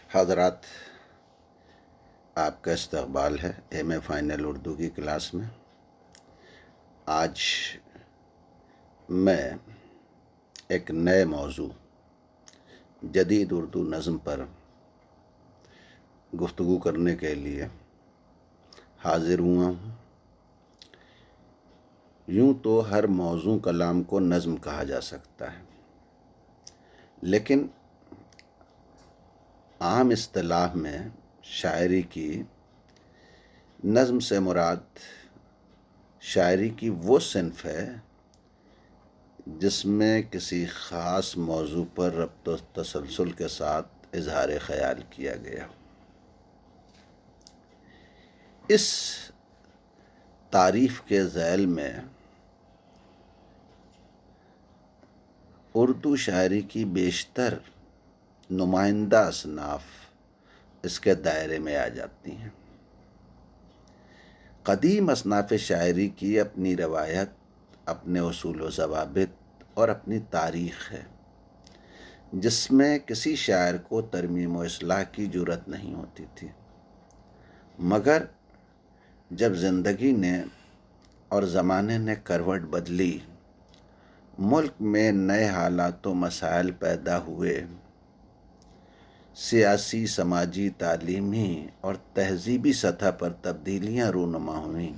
حضرات، آپ کا استقبال ہے ایم اے فائنل اردو کی کلاس میں۔ آج میں ایک نئے موضوع جدید اردو نظم پر گفتگو کرنے کے لیے حاضر ہوا ہوں۔ یوں تو ہر موضوع کلام کو نظم کہا جا سکتا ہے، لیکن عام اصطلاح میں شاعری کی نظم سے مراد شاعری کی وہ صنف ہے جس میں کسی خاص موضوع پر ربط و تسلسل کے ساتھ اظہار خیال کیا گیا۔ اس تعریف کے ذیل میں اردو شاعری کی بیشتر نمائندہ اصناف اس کے دائرے میں آ جاتی ہیں۔ قدیم اصناف شاعری کی اپنی روایت، اپنے اصول و ضوابط اور اپنی تاریخ ہے، جس میں کسی شاعر کو ترمیم و اصلاح کی جرأت نہیں ہوتی تھی۔ مگر جب زندگی نے اور زمانے نے کروٹ بدلی، ملک میں نئے حالات و مسائل پیدا ہوئے، سیاسی، سماجی، تعلیمی اور تہذیبی سطح پر تبدیلیاں رونما ہوئیں،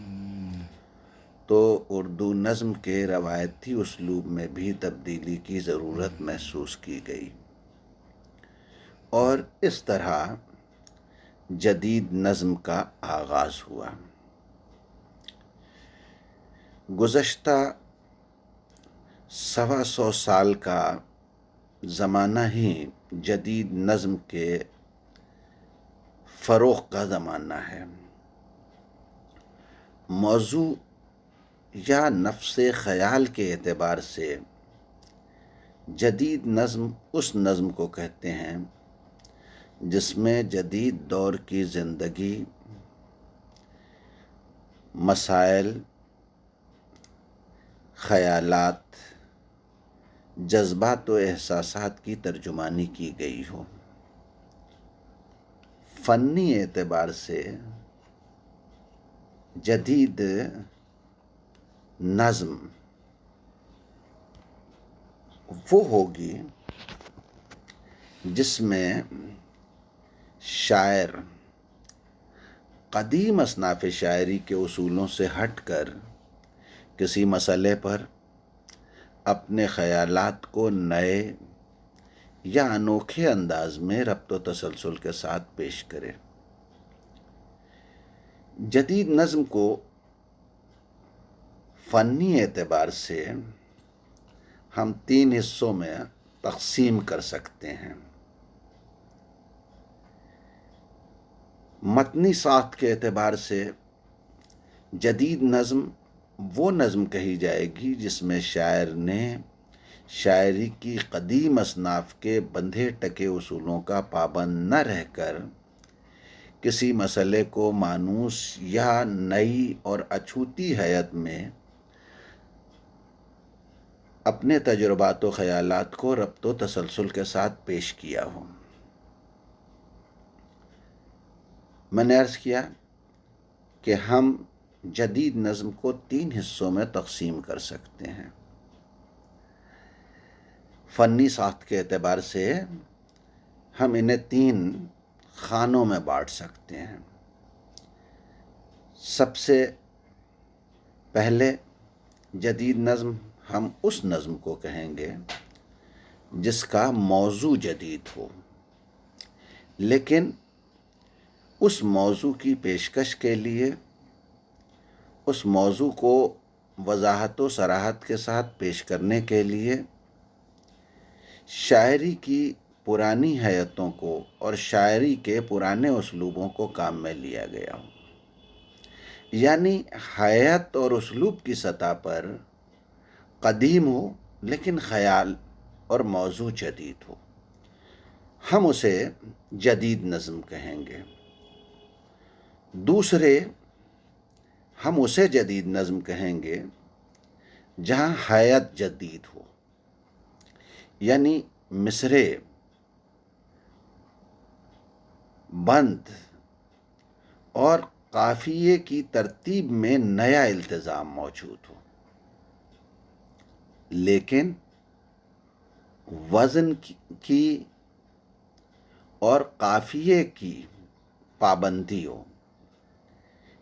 تو اردو نظم کے روایتی اسلوب میں بھی تبدیلی کی ضرورت محسوس کی گئی، اور اس طرح جدید نظم کا آغاز ہوا۔ گزشتہ 125 سال کا زمانہ ہی جدید نظم کے فروغ کا زمانہ ہے۔ موضوع یا نفس خیال کے اعتبار سے جدید نظم اس نظم کو کہتے ہیں جس میں جدید دور کی زندگی، مسائل، خیالات، جذبات و احساسات کی ترجمانی کی گئی ہو۔ فنی اعتبار سے جدید نظم وہ ہوگی جس میں شاعر قدیم اصناف شاعری کے اصولوں سے ہٹ کر کسی مسئلے پر اپنے خیالات کو نئے یا انوکھے انداز میں ربط و تسلسل کے ساتھ پیش کرے۔ جدید نظم کو فنی اعتبار سے ہم 3 حصوں میں تقسیم کر سکتے ہیں۔ متنی ساخت کے اعتبار سے جدید نظم وہ نظم کہی جائے گی جس میں شاعر نے شاعری کی قدیم اصناف کے بندھے ٹکے اصولوں کا پابند نہ رہ کر کسی مسئلے کو مانوس یا نئی اور اچھوتی حیت میں اپنے تجربات و خیالات کو ربط و تسلسل کے ساتھ پیش کیا ہو۔ میں نے عرض کیا کہ ہم جدید نظم کو 3 حصوں میں تقسیم کر سکتے ہیں۔ فنی ساخت کے اعتبار سے ہم انہیں 3 خانوں میں بانٹ سکتے ہیں۔ سب سے پہلے جدید نظم ہم اس نظم کو کہیں گے جس کا موضوع جدید ہو، لیکن اس موضوع کی پیشکش کے لیے، اس موضوع کو وضاحت و صراحت کے ساتھ پیش کرنے کے لیے شاعری کی پرانی حیتوں کو اور شاعری کے پرانے اسلوبوں کو کام میں لیا گیا ہو، یعنی حیت اور اسلوب کی سطح پر قدیم ہو لیکن خیال اور موضوع جدید ہو۔ ہم اسے جدید نظم کہیں گے۔ دوسرے، ہم اسے جدید نظم کہیں گے جہاں حیت جدید ہو، یعنی مصرعے بند اور قافیے کی ترتیب میں نیا التزام موجود ہو، لیکن وزن کی اور قافیے کی پابندی ہو،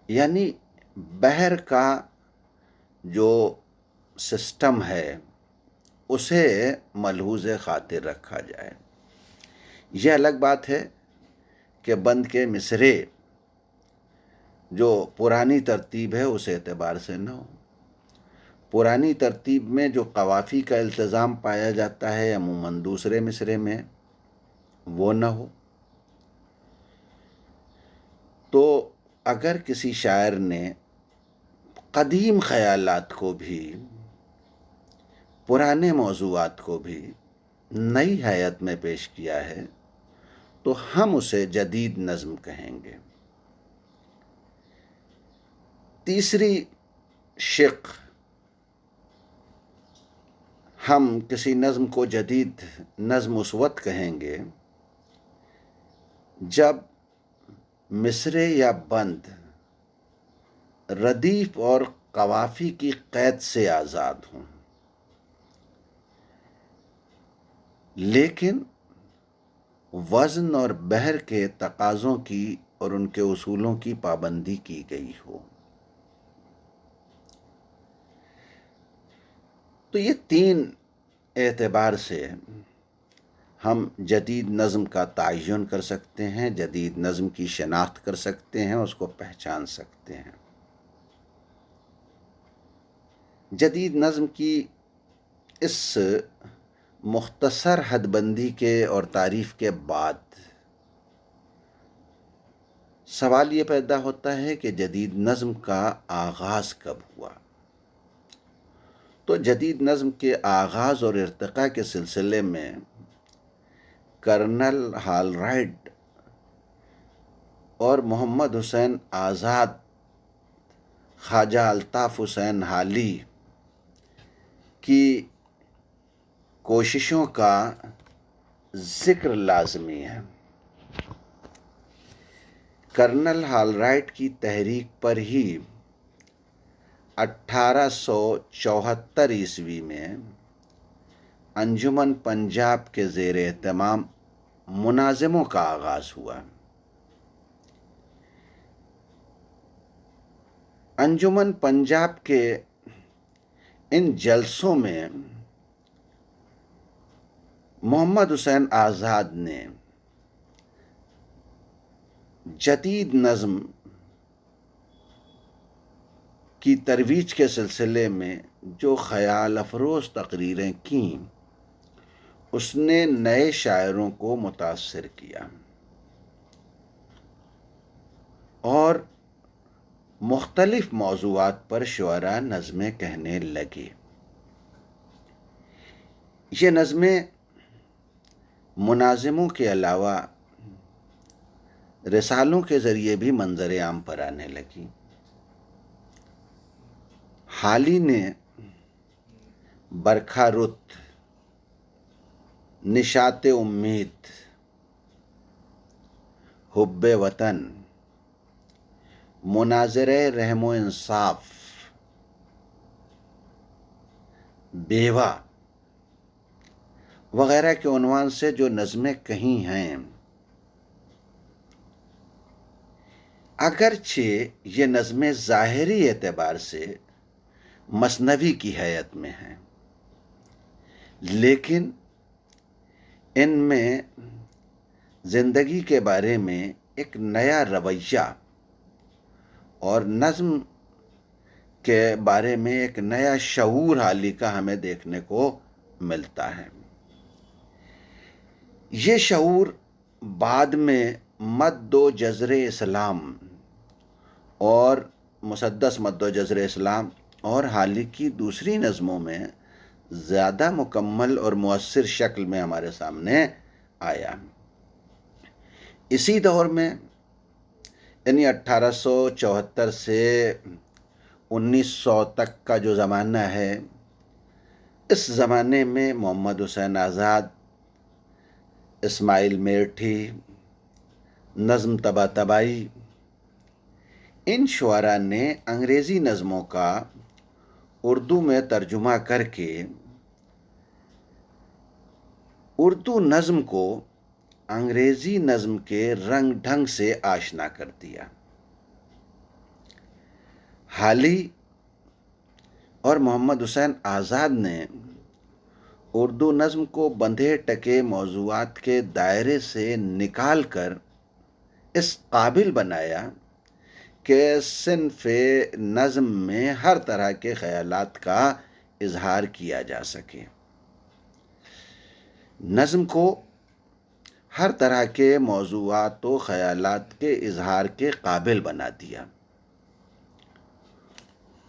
یعنی بحر کا جو سسٹم ہے اسے ملحوظ خاطر رکھا جائے۔ یہ الگ بات ہے کہ بند کے مصرے جو پرانی ترتیب ہے اس اعتبار سے نہ ہو، پرانی ترتیب میں جو قوافی کا التزام پایا جاتا ہے عموماً دوسرے مصرے میں وہ نہ ہو۔ تو اگر کسی شاعر نے قدیم خیالات کو بھی، پرانے موضوعات کو بھی نئی حیت میں پیش کیا ہے تو ہم اسے جدید نظم کہیں گے۔ تیسری شق، ہم کسی نظم کو جدید نظم اس وقت کہیں گے جب مصرے یا بند ردیف اور قوافی کی قید سے آزاد ہوں، لیکن وزن اور بحر کے تقاضوں کی اور ان کے اصولوں کی پابندی کی گئی ہو۔ تو یہ تین اعتبار سے ہم جدید نظم کا تعین کر سکتے ہیں، جدید نظم کی شناخت کر سکتے ہیں، اس کو پہچان سکتے ہیں۔ جدید نظم کی اس مختصر حد بندی کے اور تعریف کے بعد سوال یہ پیدا ہوتا ہے کہ جدید نظم کا آغاز کب ہوا؟ تو جدید نظم کے آغاز اور ارتقاء کے سلسلے میں کرنل ہال رائٹ اور محمد حسین آزاد، خواجہ الطاف حسین حالی کی کوششوں کا ذکر لازمی ہے۔ کرنل ہال رائٹ کی تحریک پر ہی 1874 عیسوی میں انجمن پنجاب کے زیر اہتمام مناظموں کا آغاز ہوا۔ انجمن پنجاب کے ان جلسوں میں محمد حسین آزاد نے جدید نظم کی ترویج کے سلسلے میں جو خیال افروز تقریریں کیں اس نے نئے شاعروں کو متاثر کیا اور مختلف موضوعات پر شعراء نظمیں کہنے لگے۔ یہ نظمیں مناظموں کے علاوہ رسالوں کے ذریعے بھی منظر عام پر آنے لگی۔ حالی نے برکھا رت، نشاط امید، حب وطن، مناظرہ رحم و انصاف، بیوہ وغیرہ کے عنوان سے جو نظمیں کہی ہیں، اگرچہ یہ نظمیں ظاہری اعتبار سے مثنوی کی حیت میں ہیں، لیکن ان میں زندگی کے بارے میں ایک نیا رویہ اور نظم کے بارے میں ایک نیا شعور حالی کا ہمیں دیکھنے کو ملتا ہے۔ یہ شعور بعد میں مد و جزر اسلام اور مسدس مد و جزر اسلام اور حالی کی دوسری نظموں میں زیادہ مکمل اور مؤثر شکل میں ہمارے سامنے آیا۔ اسی دور میں یعنی 1874 سے 1900 تک کا جو زمانہ ہے، اس زمانے میں محمد حسین آزاد، اسماعیل میرٹھی، نظم طباطبائی، ان شعراء نے انگریزی نظموں کا اردو میں ترجمہ کر کے اردو نظم کو انگریزی نظم کے رنگ ڈھنگ سے آشنا کر دیا۔ حالی اور محمد حسین آزاد نے اردو نظم کو بندھے ٹکے موضوعات کے دائرے سے نکال کر اس قابل بنایا کہ صنف نظم میں ہر طرح کے خیالات کا اظہار کیا جا سکے۔ نظم کو ہر طرح کے موضوعات و خیالات کے اظہار کے قابل بنا دیا۔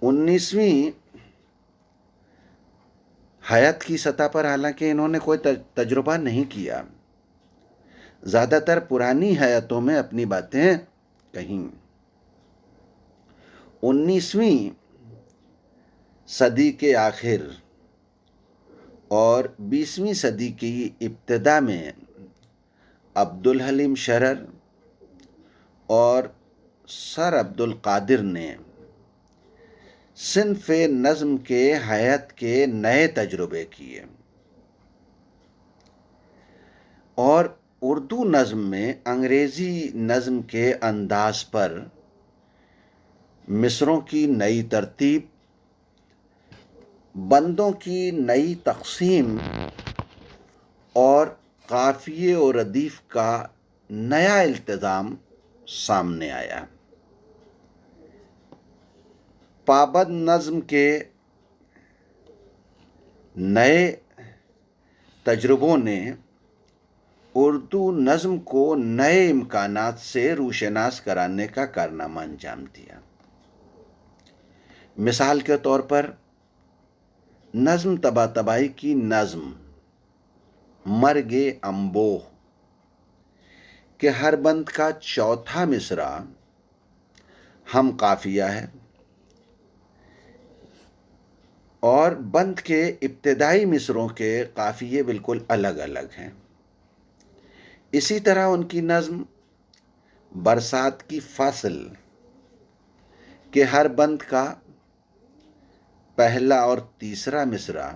19ویں حیات کی سطح پر حالانکہ انہوں نے کوئی تجربہ نہیں کیا، زیادہ تر پرانی حیاتوں میں اپنی باتیں کہیں۔ 19ویں صدی کے آخر اور 20ویں صدی کی ابتدا میں عبدالحلیم شرر اور سر عبدالقادر نے صنف نظم کے حیات کے نئے تجربے کیے اور اردو نظم میں انگریزی نظم کے انداز پر مصروں کی نئی ترتیب، بندوں کی نئی تقسیم اور قافیے اور ردیف کا نیا التزام سامنے آیا۔ پابند نظم کے نئے تجربوں نے اردو نظم کو نئے امکانات سے روشناس کرانے کا کارنامہ انجام دیا۔ مثال کے طور پر نظم طباطبائی کی نظم مرگ انبوہ کہ ہر بند کا چوتھا مصرع ہم قافیہ ہے اور بند کے ابتدائی مصروں کے قافیے بالکل الگ الگ ہیں۔ اسی طرح ان کی نظم برسات کی فصل کہ ہر بند کا پہلا اور تیسرا مصرع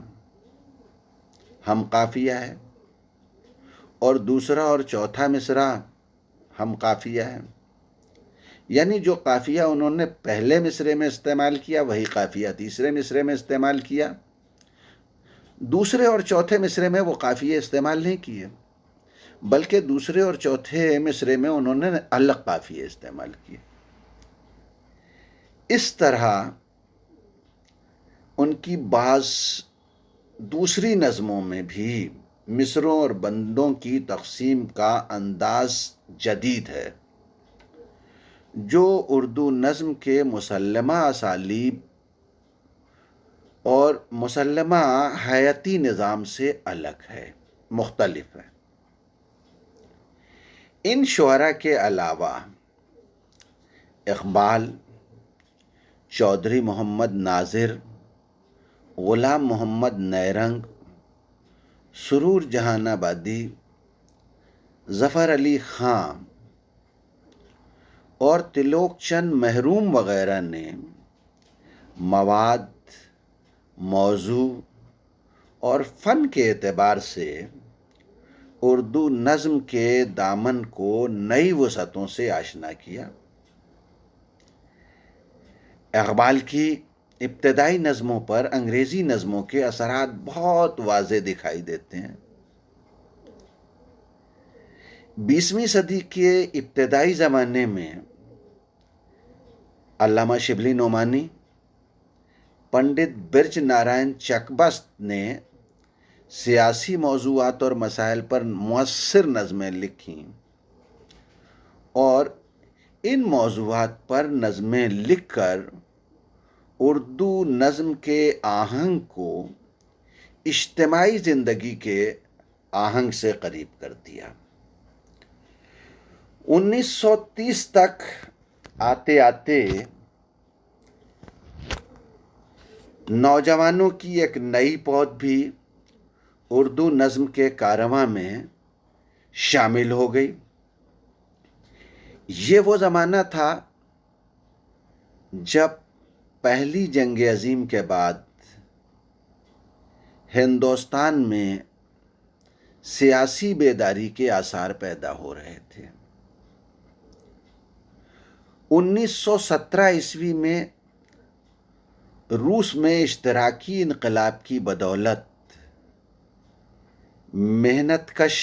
ہم قافیہ ہے اور دوسرا اور چوتھا مصرع ہم قافیہ ہے، یعنی جو قافیہ انہوں نے پہلے مصرے میں استعمال کیا وہی قافیہ تیسرے مصرے میں استعمال کیا، دوسرے اور چوتھے مصرے میں وہ قافیے استعمال نہیں کیے بلکہ دوسرے اور چوتھے مصرے میں انہوں نے الگ قافیے استعمال کیے۔ اس طرح ان کی بعض دوسری نظموں میں بھی مصروں اور بندوں کی تقسیم کا انداز جدید ہے جو اردو نظم کے مسلمہ اسالیب اور مسلمہ حیاتی نظام سے الگ ہے، مختلف ہے۔ ان شعراء کے علاوہ اقبال، چودھری محمد ناظر، غلام محمد نیرنگ، سرور جہان آبادی، ظفر علی خاں اور تلوک چند محروم وغیرہ نے مواد، موضوع اور فن کے اعتبار سے اردو نظم کے دامن کو نئی وسعتوں سے آشنا کیا۔ اقبال کی ابتدائی نظموں پر انگریزی نظموں کے اثرات بہت واضح دکھائی دیتے ہیں۔ 20ویں صدی کے ابتدائی زمانے میں علامہ شبلی نعمانی، پنڈت برج نارائن چکبست نے سیاسی موضوعات اور مسائل پر مؤثر نظمیں لکھیں اور ان موضوعات پر نظمیں لکھ کر اردو نظم کے آہنگ کو اجتماعی زندگی کے آہنگ سے قریب کر دیا۔ 1930 تک آتے آتے نوجوانوں کی ایک نئی پود بھی اردو نظم کے کارواں میں شامل ہو گئی۔ یہ وہ زمانہ تھا جب پہلی جنگ عظیم کے بعد ہندوستان میں سیاسی بیداری کے آثار پیدا ہو رہے تھے۔ 1917 میں روس میں اشتراکی انقلاب کی بدولت محنت کش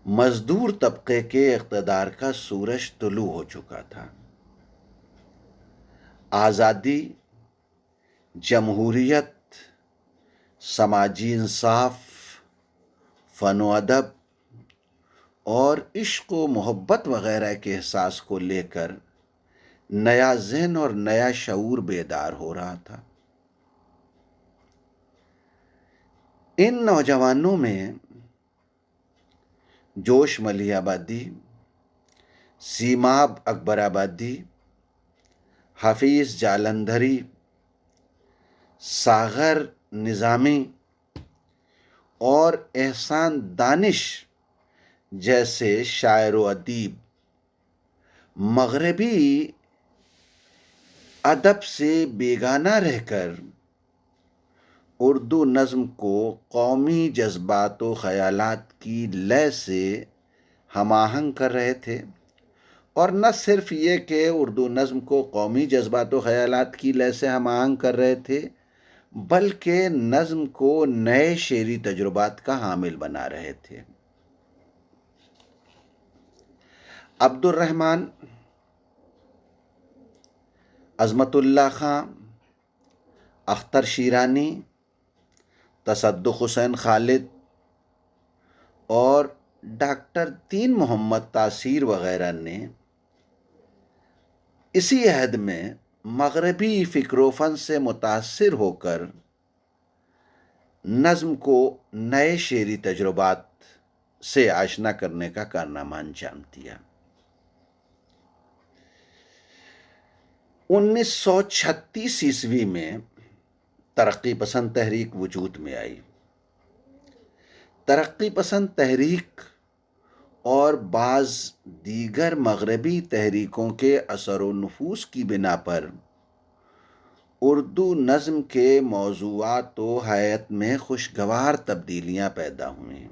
مزدور طبقے کے اقتدار کا سورج طلوع ہو چکا تھا۔ آزادی، جمہوریت، سماجی انصاف، فن و ادب اور عشق و محبت وغیرہ کے احساس کو لے کر نیا ذہن اور نیا شعور بیدار ہو رہا تھا۔ ان نوجوانوں میں جوش ملیح آبادی، سیماب اکبر آبادی، حفیظ جالندھری، ساغر نظامی اور احسان دانش جیسے شاعر و ادیب مغربی ادب سے بیگانہ رہ کر اردو نظم کو قومی جذبات و خیالات کی لے سے ہم آہنگ کر رہے تھے، اور نہ صرف یہ کہ اردو نظم کو قومی جذبات و خیالات کی لے سے ہم آہنگ کر رہے تھے، بلکہ نظم کو نئے شعری تجربات کا حامل بنا رہے تھے۔ عبد الرحمن، عظمت اللہ خان، اختر شیرانی، تصدق حسین خالد اور ڈاکٹر دین محمد تاثیر وغیرہ نے اسی عہد میں مغربی فکر و فن سے متاثر ہو کر نظم کو نئے شعری تجربات سے آشنا کرنے کا کارنامہ انجام دیا۔ 1936 میں ترقی پسند تحریک وجود میں آئی۔ ترقی پسند تحریک اور بعض دیگر مغربی تحریکوں کے اثر و نفوذ کی بنا پر اردو نظم کے موضوعات و حیات میں خوشگوار تبدیلیاں پیدا ہوئیں۔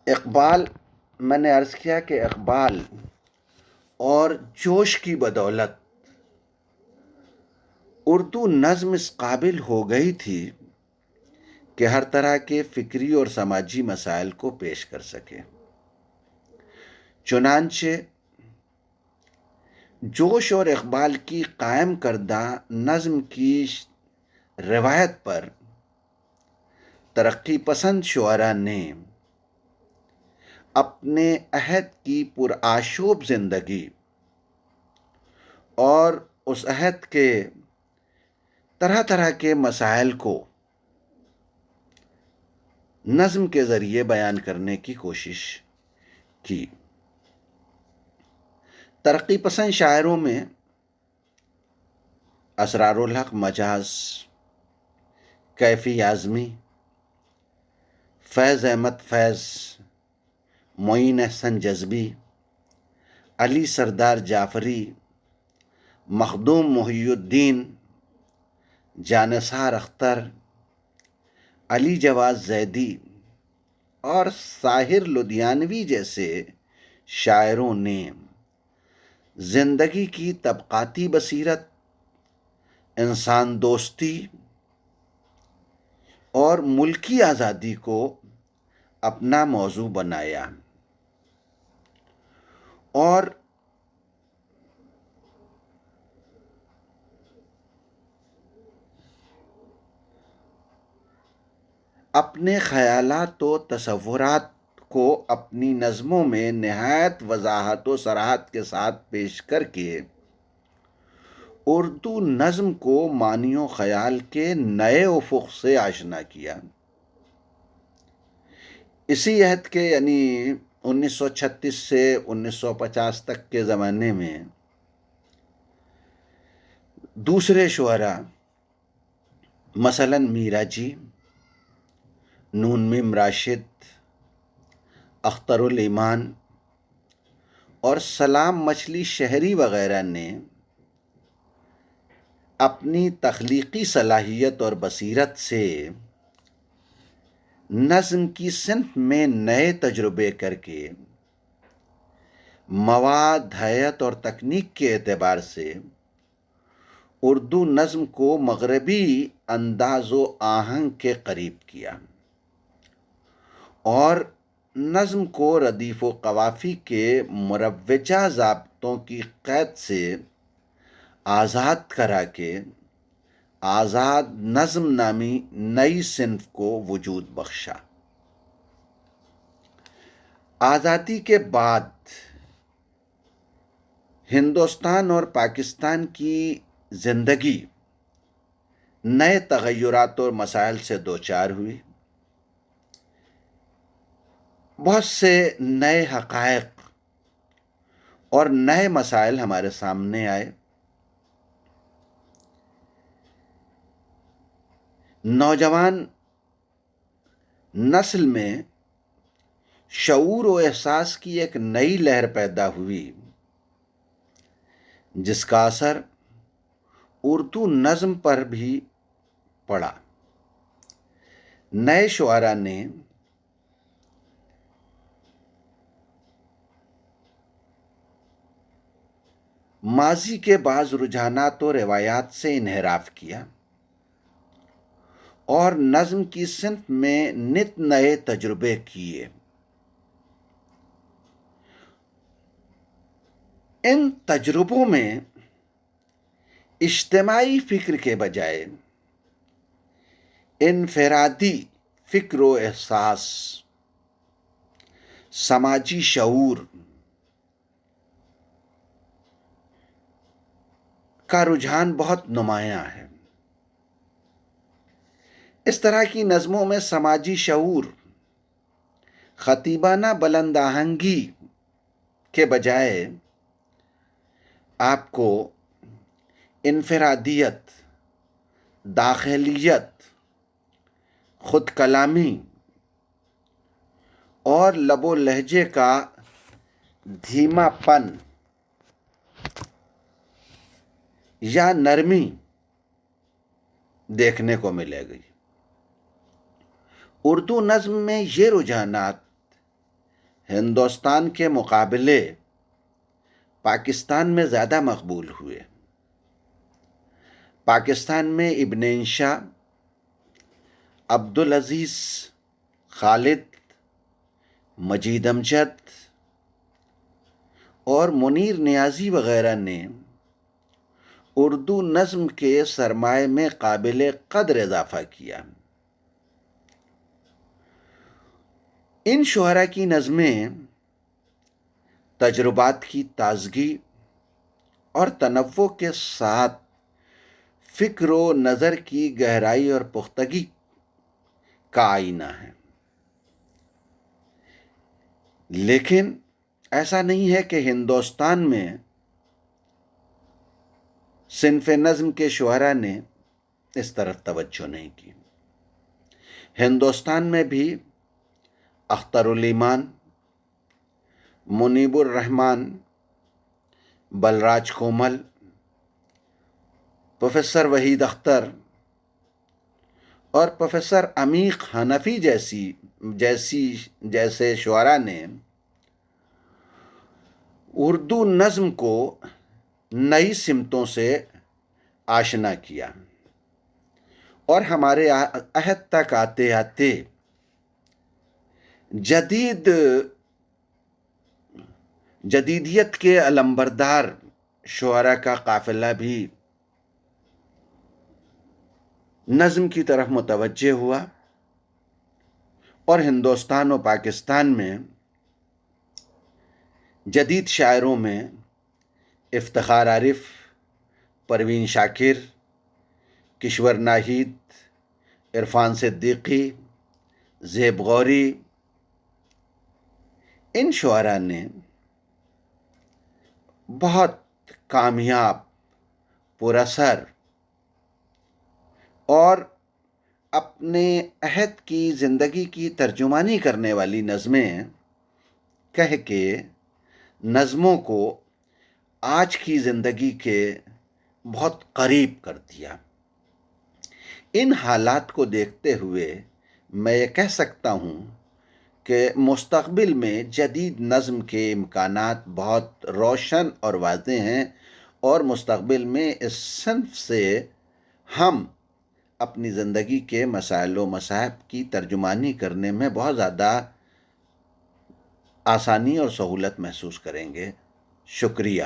اقبال، میں نے عرض کیا کہ اقبال اور جوش کی بدولت اردو نظم اس قابل ہو گئی تھی کہ ہر طرح کے فکری اور سماجی مسائل کو پیش کر سکے۔ چنانچہ جوش اور اقبال کی قائم کردہ نظم کی روایت پر ترقی پسند شعراء نے اپنے عہد کی پرآشوب زندگی اور اس عہد کے طرح طرح کے مسائل کو نظم کے ذریعے بیان کرنے کی کوشش کی۔ ترقی پسند شاعروں میں اسرار الحق مجاز، کیفی اعظمی، فیض احمد فیض، معین احسن جذبی، علی سردار جعفری، مخدوم محی الدین، جانثار اختر، علی جواد زیدی اور ساحر لدھیانوی جیسے شاعروں نے زندگی کی طبقاتی بصیرت، انسان دوستی اور ملکی آزادی کو اپنا موضوع بنایا، اور اپنے خیالات و تصورات کو اپنی نظموں میں نہایت وضاحت و صراحت کے ساتھ پیش کر کے اردو نظم کو معنی و خیال کے نئے افق سے آشنا کیا۔ اسی عہد کے یعنی 1936 سے 1950 تک کے زمانے میں دوسرے شعراء مثلاً میرا جی، نون میم راشد، اختر الایمان اور سلام مچھلی شہری وغیرہ نے اپنی تخلیقی صلاحیت اور بصیرت سے نظم کی صنف میں نئے تجربے کر کے مواد، ہیئت اور تکنیک کے اعتبار سے اردو نظم کو مغربی انداز و آہنگ کے قریب کیا اور نظم کو ردیف و قوافی کے مروجہ ضابطوں کی قید سے آزاد کرا کے آزاد نظم نامی نئی صنف کو وجود بخشا۔ آزادی کے بعد ہندوستان اور پاکستان کی زندگی نئے تغیرات اور مسائل سے دوچار ہوئی۔ بہت سے نئے حقائق اور نئے مسائل ہمارے سامنے آئے۔ نوجوان نسل میں شعور و احساس کی ایک نئی لہر پیدا ہوئی جس کا اثر اردو نظم پر بھی پڑا۔ نئے شعراء نے ماضی کے بعض رجحانات و روایات سے انحراف کیا اور نظم کی صنف میں نت نئے تجربے کیے۔ ان تجربوں میں اجتماعی فکر کے بجائے انفرادی فکر و احساس، سماجی شعور کا رجحان بہت نمایاں ہے۔ اس طرح کی نظموں میں سماجی شعور خطیبانہ بلند آہنگی کے بجائے آپ کو انفرادیت، داخلیت، خود کلامی اور لب و لہجے کا دھیما پن یا نرمی دیکھنے کو ملے گی۔ اردو نظم میں یہ رجحانات ہندوستان کے مقابلے پاکستان میں زیادہ مقبول ہوئے۔ پاکستان میں ابن انشا، عبدالعزیز خالد، مجید امجد اور منیر نیازی وغیرہ نے اردو نظم کے سرمائے میں قابل قدر اضافہ کیا۔ ان شعراء کی نظمیں تجربات کی تازگی اور تنوع کے ساتھ فکر و نظر کی گہرائی اور پختگی کا آئینہ ہے۔ لیکن ایسا نہیں ہے کہ ہندوستان میں صنف نظم کے شعراء نے اس طرف توجہ نہیں کی۔ ہندوستان میں بھی اختر الایمان، منیب الرحمان، بلراج کومل، پروفیسر وحید اختر اور پروفیسر عمیق حنفی جیسے شعراء نے اردو نظم کو نئی سمتوں سے آشنا کیا اور ہمارے عہد تک آتے آتے جدیدیت کے علمبردار شعراء کا قافلہ بھی نظم کی طرف متوجہ ہوا اور ہندوستان و پاکستان میں جدید شاعروں میں افتخار عارف، پروین شاکر، کشور ناہید، عرفان صدیقی، زیب غوری، ان شعراء نے بہت کامیاب، پر اثر اور اپنے عہد کی زندگی کی ترجمانی کرنے والی نظمیں کہہ کے نظموں کو آج کی زندگی کے بہت قریب کر دیا۔ ان حالات کو دیکھتے ہوئے میں یہ کہہ سکتا ہوں کہ مستقبل میں جدید نظم کے امکانات بہت روشن اور واضح ہیں، اور مستقبل میں اس صنف سے ہم اپنی زندگی کے مسائل و مصائب کی ترجمانی کرنے میں بہت زیادہ آسانی اور سہولت محسوس کریں گے۔ شکریہ۔